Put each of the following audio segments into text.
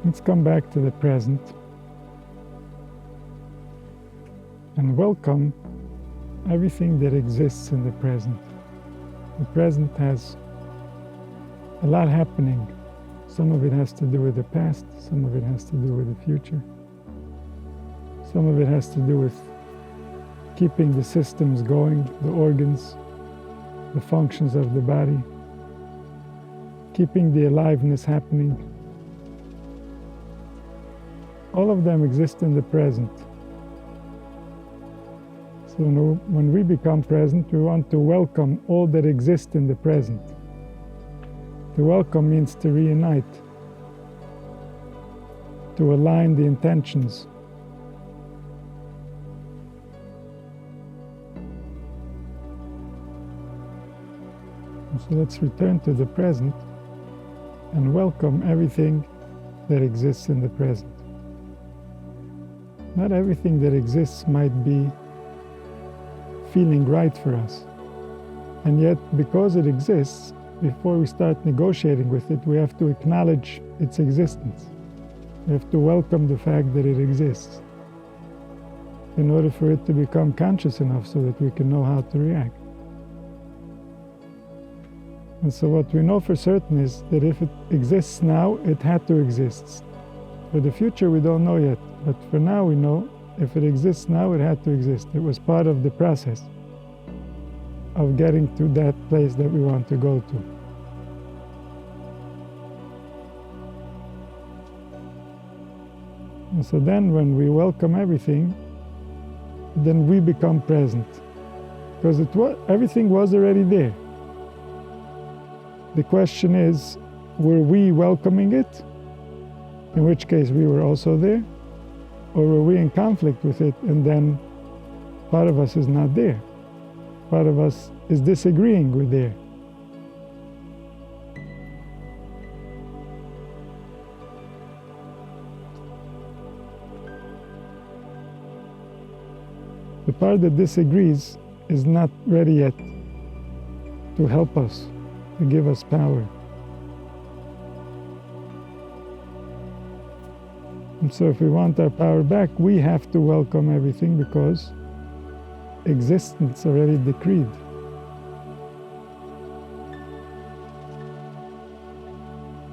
Let's come back to the present and welcome everything that exists in the present. The present has a lot happening. Some of it has to do with the past, some of it has to do with the future. Some of it has to do with keeping the systems going, the organs, the functions of the body, keeping the aliveness happening. All of them exist in the present. So when we become present, we want to welcome all that exists in the present. To welcome means to reunite, to align the intentions. So let's return to the present and welcome everything that exists in the present. Not everything that exists might be feeling right for us. And yet, because it exists, before we start negotiating with it, we have to acknowledge its existence. We have to welcome the fact that it exists in order for it to become conscious enough so that we can know how to react. And so what we know for certain is that if it exists now, it had to exist. For the future, we don't know yet. But for now, we know if it exists now, it had to exist. It was part of the process of getting to that place that we want to go to. And so then when we welcome everything, then we become present. Because everything was already there. The question is, were we welcoming it? In which case we were also there? Or were we in conflict with it and then part of us is not there? Part of us is disagreeing with there. The part that disagrees is not ready yet to help us, to give us power. And so if we want our power back, we have to welcome everything because existence already decreed.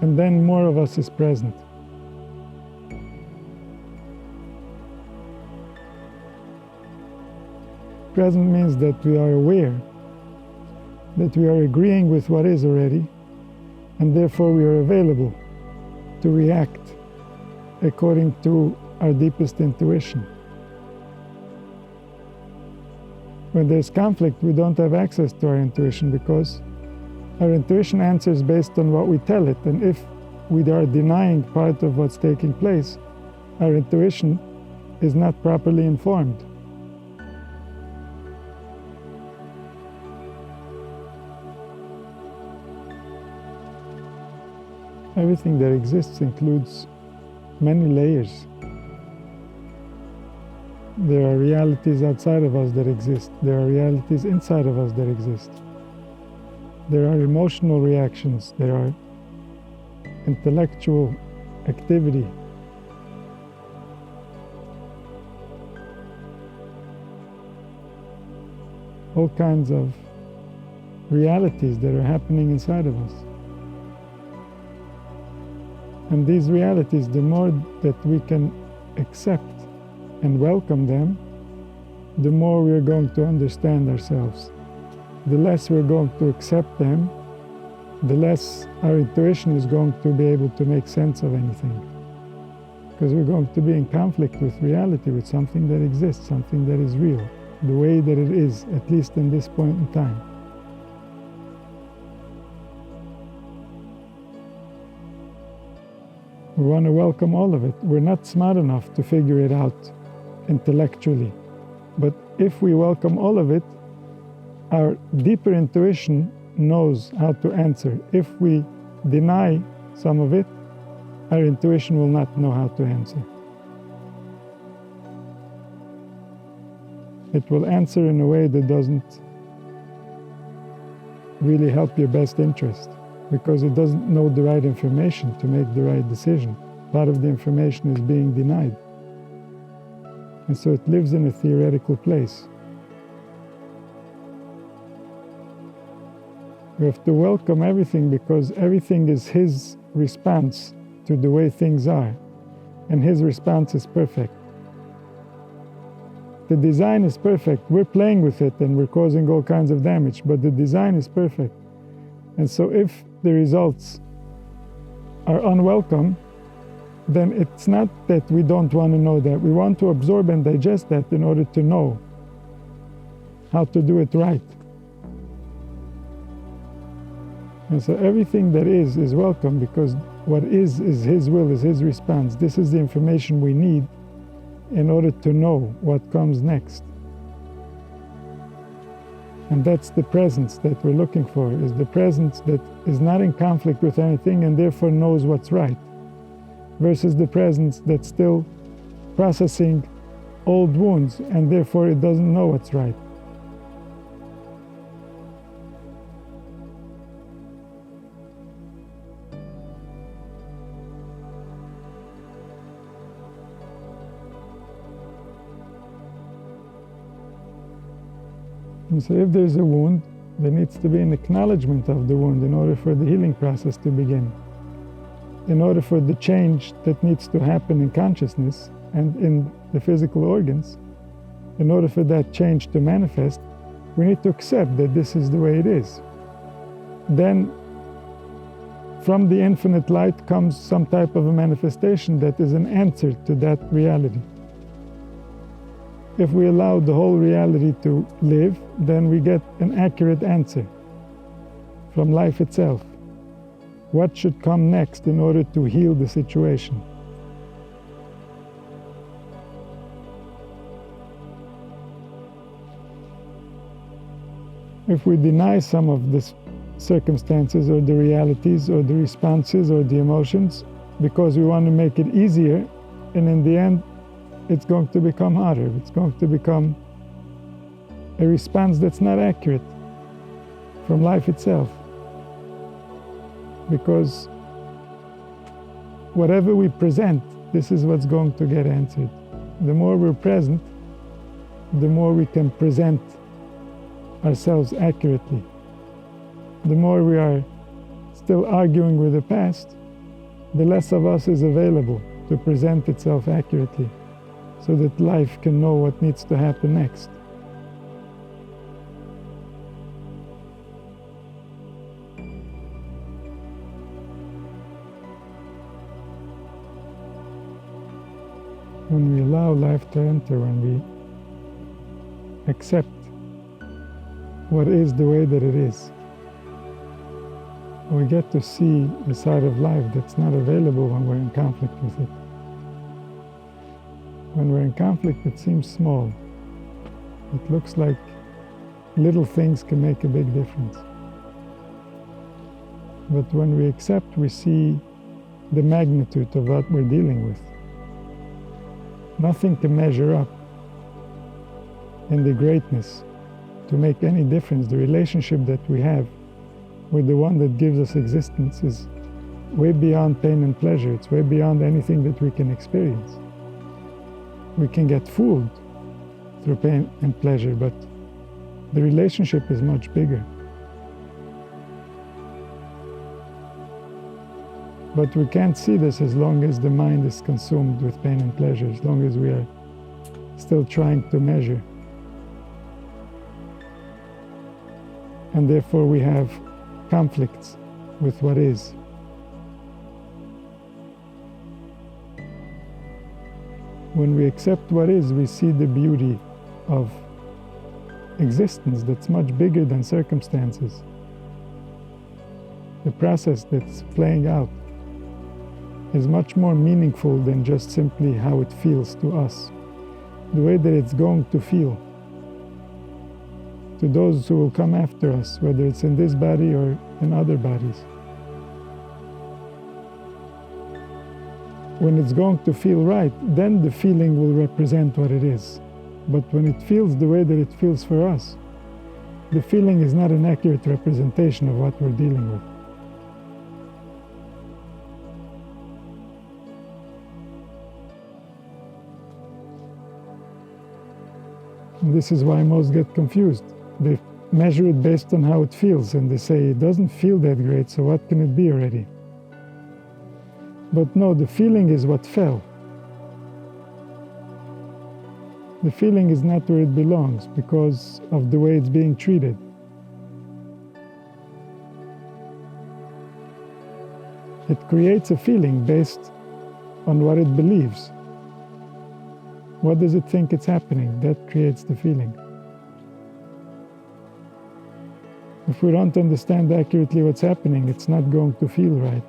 And then more of us is present. Present means that we are aware, that we are agreeing with what is already, and therefore we are available to react according to our deepest intuition. When there's conflict, we don't have access to our intuition because our intuition answers based on what we tell it, and if we are denying part of what's taking place, our intuition is not properly informed. Everything that exists includes many layers. There are realities outside of us that exist. There are realities inside of us that exist. There are emotional reactions. There are intellectual activity. All kinds of realities that are happening inside of us. And these realities, the more that we can accept and welcome them, the more we are going to understand ourselves. The less we're going to accept them, the less our intuition is going to be able to make sense of anything. Because we're going to be in conflict with reality, with something that exists, something that is real, the way that it is, at least in this point in time. We want to welcome all of it. We're not smart enough to figure it out intellectually. But if we welcome all of it, our deeper intuition knows how to answer. If we deny some of it, our intuition will not know how to answer. It will answer in a way that doesn't really help your best interest, because it doesn't know the right information to make the right decision. Part of the information is being denied. And so it lives in a theoretical place. We have to welcome everything because everything is his response to the way things are. And his response is perfect. The design is perfect. We're playing with it and we're causing all kinds of damage, but the design is perfect. And so if the results are unwelcome, then it's not that we don't want to know that. We want to absorb and digest that in order to know how to do it right. And so everything that is welcome because what is his will, is his response. This is the information we need in order to know what comes next. And that's the presence that we're looking for, is the presence that is not in conflict with anything and therefore knows what's right, versus the presence that's still processing old wounds and therefore it doesn't know what's right. And so if there's a wound, there needs to be an acknowledgement of the wound in order for the healing process to begin. In order for the change that needs to happen in consciousness and in the physical organs, in order for that change to manifest, we need to accept that this is the way it is. Then, from the infinite light comes some type of a manifestation that is an answer to that reality. If we allow the whole reality to live, then we get an accurate answer from life itself. What should come next in order to heal the situation? If we deny some of the circumstances or the realities or the responses or the emotions because we want to make it easier, and in the end, it's going to become harder. It's going to become a response that's not accurate from life itself. Because whatever we present, this is what's going to get answered. The more we're present, the more we can present ourselves accurately. The more we are still arguing with the past, the less of us is available to present itself accurately, so that life can know what needs to happen next. When we allow life to enter, when we accept what is the way that it is, we get to see a side of life that's not available when we're in conflict with it. When we're in conflict, it seems small. It looks like little things can make a big difference. But when we accept, we see the magnitude of what we're dealing with. Nothing can measure up in the greatness to make any difference. The relationship that we have with the one that gives us existence is way beyond pain and pleasure. It's way beyond anything that we can experience. We can get fooled through pain and pleasure, but the relationship is much bigger. But we can't see this as long as the mind is consumed with pain and pleasure, as long as we are still trying to measure. And therefore we have conflicts with what is. When we accept what is, we see the beauty of existence that's much bigger than circumstances. The process that's playing out is much more meaningful than just simply how it feels to us. The way that it's going to feel to those who will come after us, whether it's in this body or in other bodies. When it's going to feel right, then the feeling will represent what it is. But when it feels the way that it feels for us, the feeling is not an accurate representation of what we're dealing with. And this is why most get confused. They measure it based on how it feels, and they say, it doesn't feel that great, so what can it be already? But no, the feeling is what fell. The feeling is not where it belongs because of the way it's being treated. It creates a feeling based on what it believes. What does it think it's happening? That creates the feeling. If we don't understand accurately what's happening, it's not going to feel right.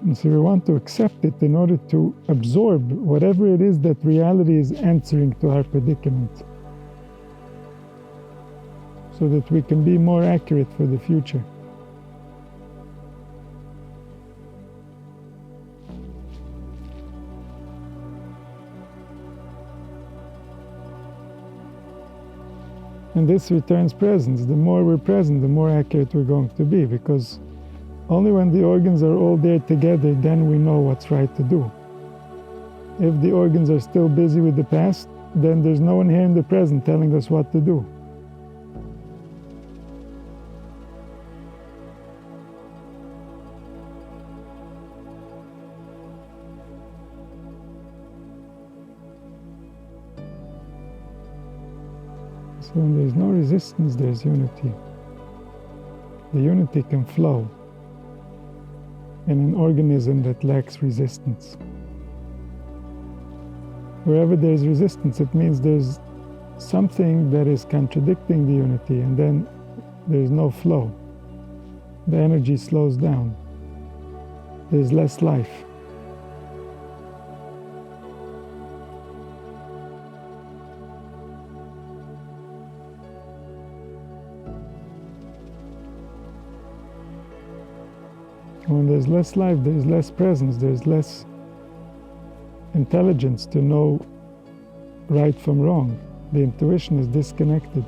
And so we want to accept it in order to absorb whatever it is that reality is answering to our predicament, so that we can be more accurate for the future. And this returns presence. The more we're present, the more accurate we're going to be, because only when the organs are all there together, then we know what's right to do. If the organs are still busy with the past, then there's no one here in the present telling us what to do. So when there's no resistance, there's unity. The unity can flow in an organism that lacks resistance. Wherever there's resistance, it means there's something that is contradicting the unity, and then there's no flow. The energy slows down. There's less life. When there's less life, there's less presence, there's less intelligence to know right from wrong. The intuition is disconnected.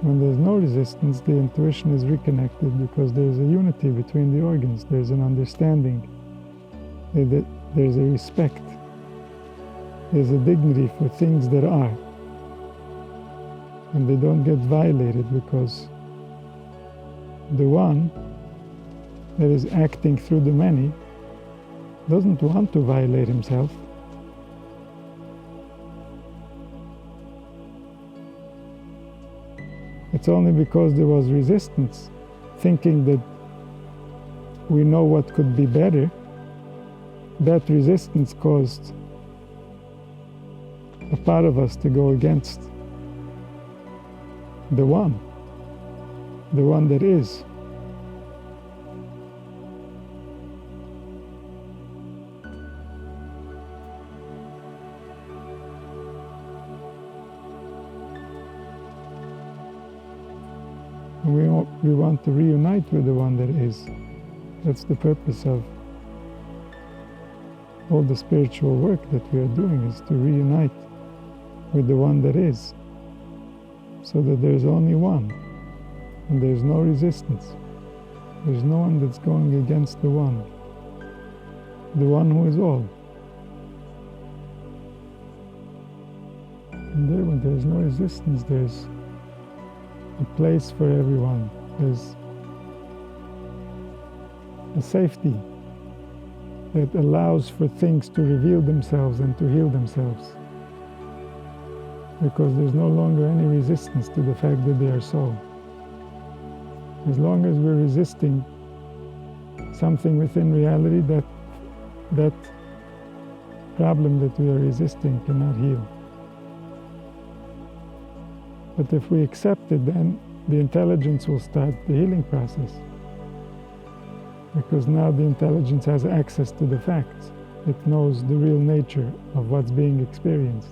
When there's no resistance, the intuition is reconnected because there's a unity between the organs, there's an understanding. There's a respect, there's a dignity for things that are, and they don't get violated because the one that is acting through the many doesn't want to violate himself. It's only because there was resistance, thinking that we know what could be better. That resistance caused a part of us to go against the one that is. And we want to reunite with the one that is. That's the purpose of all the spiritual work that we are doing, is to reunite with the one that is, so that there's only one, and there's no resistance. There's no one that's going against the one who is all. And there, when there's no resistance, there's a place for everyone. There's a safety that allows for things to reveal themselves and to heal themselves, because there's no longer any resistance to the fact that they are so. As long as we're resisting something within reality, that problem that we are resisting cannot heal. But if we accept it, then the intelligence will start the healing process. Because now the intelligence has access to the facts. It knows the real nature of what's being experienced.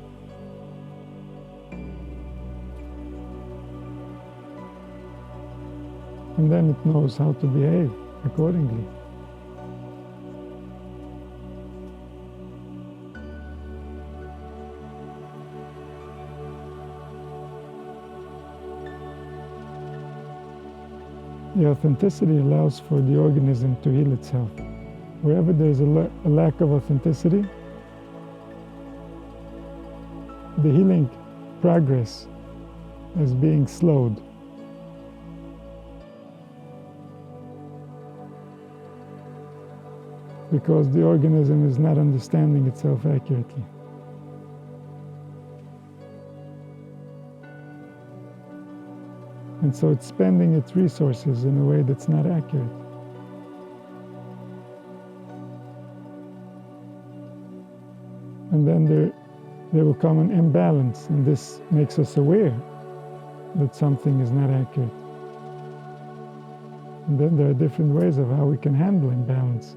and then it knows how to behave accordingly. The authenticity allows for the organism to heal itself. Wherever there's a lack of authenticity, the healing progress is being slowed. Because the organism is not understanding itself accurately. And so it's spending its resources in a way that's not accurate. And then there will come an imbalance, and this makes us aware that something is not accurate. And then there are different ways of how we can handle imbalance.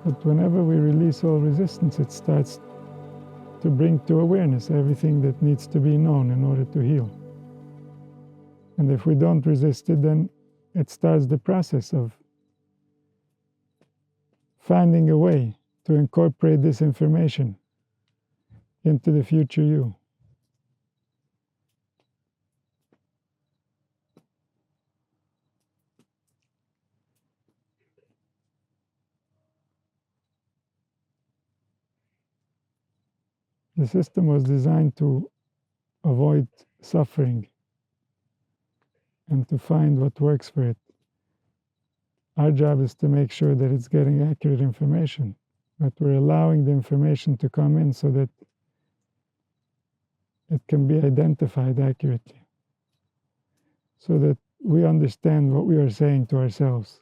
But whenever we release all resistance, it starts to bring to awareness everything that needs to be known in order to heal. And if we don't resist it, then it starts the process of finding a way to incorporate this information into the future you. The system was designed to avoid suffering and to find what works for it. Our job is to make sure that it's getting accurate information, but we're allowing the information to come in so that it can be identified accurately, so that we understand what we are saying to ourselves.